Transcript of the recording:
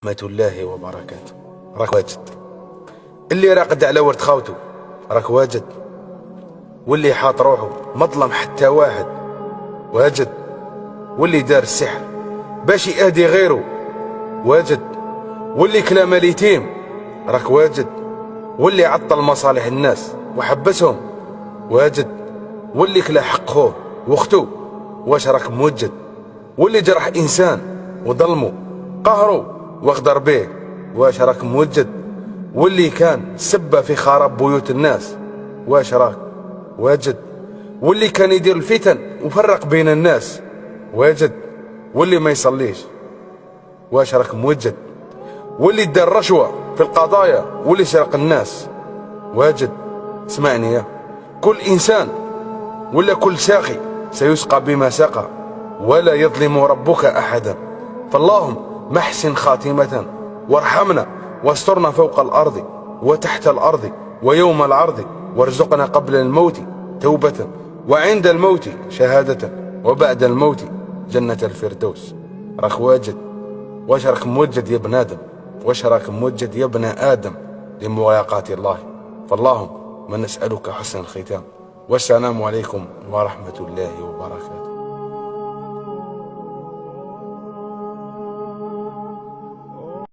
ورحمة الله وبركاته. راك واجد اللي راقد على ورد خاوته، راك واجد واللي حاط روحه مظلم حتى واحد واجد، واللي دار السحر باش يأذي غيره واجد، واللي كلام اليتيم راك واجد، واللي عطل مصالح الناس وحبسهم واجد، واللي كلا حق خوه واختو واش راك موجد، واللي جرح انسان وظلمه قهره واغدر به واش راك موجد، واللي كان سبة في خراب بيوت الناس واش راك واجد، واللي كان يدير الفتن وفرق بين الناس واجد، واللي ما يصليش واش راك موجد، واللي دار رشوة في القضايا واللي سرق الناس واجد. اسمعني يا كل إنسان ولا كل ساقي سيسقى بما سقى، ولا يظلم ربك أحدا، فاللهم محسن خاتمة وارحمنا واسترنا فوق الأرض وتحت الأرض ويوم العرض، وارزقنا قبل الموت توبة وعند الموت شهادة وبعد الموت جنة الفردوس. راك واجد واش راك موجد يا ابن آدم، واش راك موجد يا ابن آدم لمواقاة الله، فاللهم من نسألك حسن الختام. والسلام عليكم ورحمة الله وبركاته.